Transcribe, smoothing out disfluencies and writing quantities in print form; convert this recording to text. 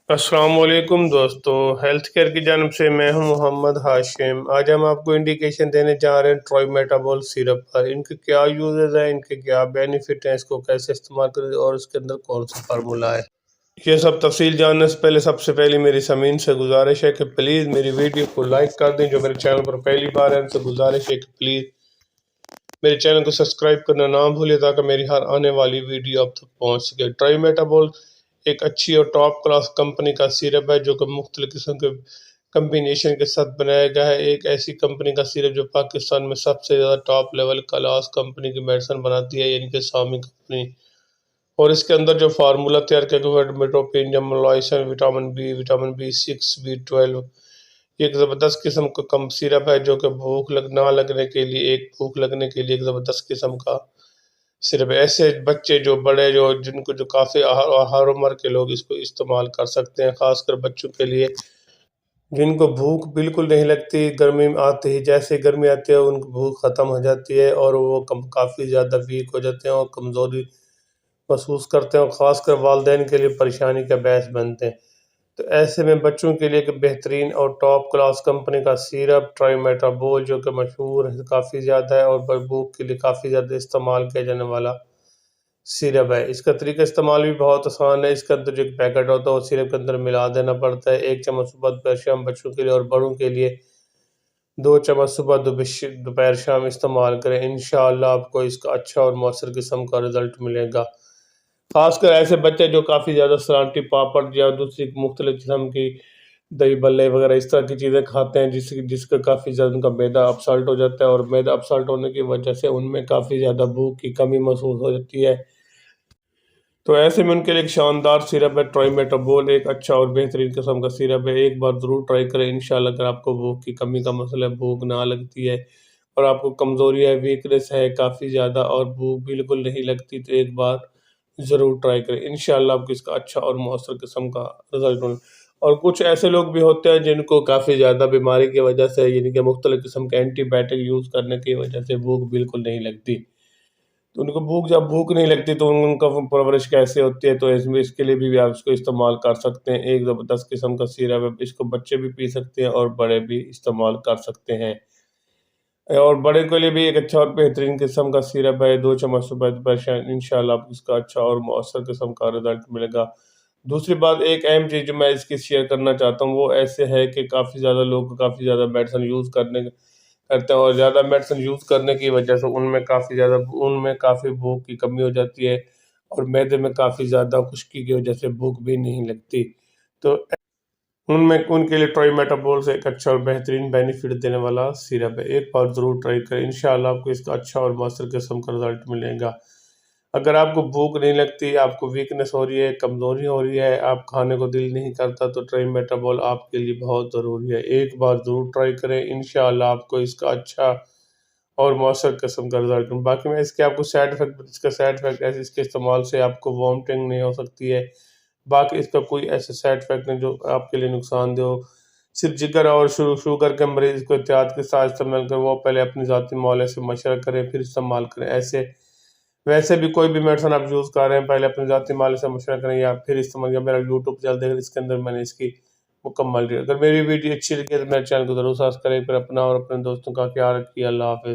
السلام علیکم دوستو، ہیلتھ کیئر کی جانب سے میں ہوں محمد ہاشم۔ آج ہم آپ کو انڈیکیشن دینے جا رہے ہیں ٹرائی میٹابول سیرپ پر۔ ان کے کیا یوزز ہیں، ان کے کیا بینیفٹ ہیں، اس کو کیسے استعمال کریں اور اس کے اندر کون سا فارمولا ہے، یہ سب تفصیل جاننے سے پہلے سب سے پہلے میری سامعین سے گزارش ہے کہ پلیز میری ویڈیو کو لائک کر دیں۔ جو میرے چینل پر پہلی بار ہے ان سے گزارش ہے کہ پلیز میرے چینل کو سبسکرائب کرنا نہ بھولے تاکہ میری ہر آنے والی ویڈیو اب تک پہنچ سکے۔ ٹرائی میٹابول ایک اچھی اور ٹاپ کلاس کمپنی کا سیرپ ہے جو کہ مختلف قسم کے کمبینیشن کے ساتھ بنایا گیا ہے۔ ایک ایسی کمپنی کا سیرپ جو پاکستان میں سب سے زیادہ ٹاپ لیول کلاس کمپنی کی میڈیسن بناتی ہے، یعنی کہ سامی کمپنی۔ اور اس کے اندر جو فارمولا تیار کیا گیا ہے میٹروپین، جملوائسن، وٹامن بی 6، B12، یہ ایک زبردست قسم کا کم سیرپ ہے جو کہ بھوک نہ لگنے کے لیے ایک زبردست قسم کا سیرپ ہے۔ ایسے بچے جو بڑے جو کافی ہر عمر کے لوگ اس کو استعمال کر سکتے ہیں، خاص کر بچوں کے لیے جن کو بھوک بالکل نہیں لگتی۔ گرمی میں آتے ہی جیسے گرمی آتی ہے ان کو بھوک ختم ہو جاتی ہے اور وہ کافی زیادہ ویک ہو جاتے ہیں اور کمزوری محسوس کرتے ہیں، اور خاص کر والدین کے لیے پریشانی کا باعث بنتے ہیں۔ تو ایسے میں بچوں کے لیے ایک بہترین اور ٹاپ کلاس کمپنی کا سیرپ ٹرائی میٹابول جو کہ مشہور ہے کافی زیادہ ہے اور بھوک کے لیے کافی زیادہ استعمال کیا جانے والا سیرپ ہے۔ اس کا طریقہ استعمال بھی بہت آسان ہے۔ اس کے اندر جو ایک پیکٹ ہوتا ہے وہ سیرپ کے اندر ملا دینا پڑتا ہے۔ 1 چمچ صبح دوپہر شام بچوں کے لیے، اور بڑوں کے لیے 2 چمچ صبح دوپہر شام استعمال کریں۔ انشاءاللہ آپ کو اس کا اچھا اور مؤثر قسم کا رزلٹ ملے گا۔ خاص کر ایسے بچے جو کافی زیادہ سلانٹی پاپڑ یا دوسری مختلف قسم کی دہی بلے وغیرہ اس طرح کی چیزیں کھاتے ہیں جس کا کافی زیادہ ان کا معدہ اپسلٹ ہو جاتا ہے، اور معدہ اپسلٹ ہونے کی وجہ سے ان میں کافی زیادہ بھوک کی کمی محسوس ہو جاتی ہے۔ تو ایسے میں ان کے لیے ایک شاندار سیرپ ہے ٹرائی میٹابول، ایک اچھا اور بہترین قسم کا سیرپ ہے۔ ایک بار ضرور ٹرائی کریں انشاءاللہ۔ اگر آپ کو بھوک کی کمی کا مسئلہ ہے، بھوک نہ لگتی ہے اور آپ کو کمزوری ہے، ویکنس ہے کافی زیادہ اور بھوک بالکل نہیں لگتی، تو ایک بار ضرور ٹرائی کریں انشاءاللہ آپ کو اس کا اچھا اور مؤثر قسم کا رزلٹ ہونا۔ اور کچھ ایسے لوگ بھی ہوتے ہیں جن کو کافی زیادہ بیماری کی وجہ سے، یعنی کہ مختلف قسم کے اینٹی بائیوٹک یوز کرنے کی وجہ سے بھوک بالکل نہیں لگتی، تو ان کو جب بھوک نہیں لگتی تو ان کا پرورش کیسے ہوتی ہے؟ تو اس کے لیے بھی آپ اس کو استعمال کر سکتے ہیں۔ ایک زبردست قسم کا سیرپ ہے، اس کو بچے بھی پی سکتے ہیں اور بڑے بھی استعمال کر سکتے ہیں، اور بڑے کے لیے بھی ایک اچھا اور بہترین قسم کا سیرپ ہے۔ 2 چمچ صبح دوپہر شام انشاءاللہ آپ کو اس کا اچھا اور مؤثر قسم کا رزلٹ ملے گا۔ دوسری بات، ایک اہم چیز جو میں اس کی شیئر کرنا چاہتا ہوں وہ ایسے ہے کہ کافی زیادہ لوگ کافی زیادہ میڈیسن یوز کرتے ہیں، اور زیادہ میڈیسن یوز کرنے کی وجہ سے ان میں کافی بھوک کی کمی ہو جاتی ہے، اور معدے میں کافی زیادہ خشکی کی وجہ سے بھوک بھی نہیں لگتی۔ تو ان کے لیے ٹرائی میٹابول سے ایک اچھا اور بہترین بینیفٹ دینے والا سیرپ ہے۔ ایک بار ضرور ٹرائی کریں انشاءاللہ آپ کو اس کا اچھا اور مؤثر قسم کا رزلٹ ملے گا۔ اگر آپ کو بھوک نہیں لگتی، آپ کو ویکنس ہو رہی ہے، کمزوری ہو رہی ہے، آپ کھانے کو دل نہیں کرتا، تو ٹرائی میٹابول آپ کے لیے بہت ضروری ہے۔ ایک بار ضرور ٹرائی کریں انشاءاللہ آپ کو اس کا اچھا اور مؤثر قسم کا رزلٹ۔ باقی میں اس کے آپ کو سائیڈ افیکٹ ایسے اس کے استعمال سے آپ کو وامٹنگ نہیں ہو سکتی ہے، باقی اس کا کوئی ایسے سائیڈ افیکٹ نہیں جو آپ کے لیے نقصان دہ ہو۔ صرف جگر اور شوگر کے مریض کو احتیاط کے ساتھ استعمال کریں، وہ پہلے اپنی ذاتی معالجے سے مشورہ کریں پھر استعمال کریں۔ ویسے بھی کوئی بھی میڈیسن آپ یوز کر رہے ہیں پہلے اپنے ذاتی معالجے سے مشورہ کریں یا پھر استعمال کریں۔ میرا یوٹیوب چینل دیکھیں، اس کے اندر میں نے اس کی مکمل اگر میری ویڈیو اچھی لگی تو میرے چینل کو ضرور سبسکرائب کریں، پھر اپنا اور اپنے دوستوں کا خیال رکھیے۔ اللہ حافظ۔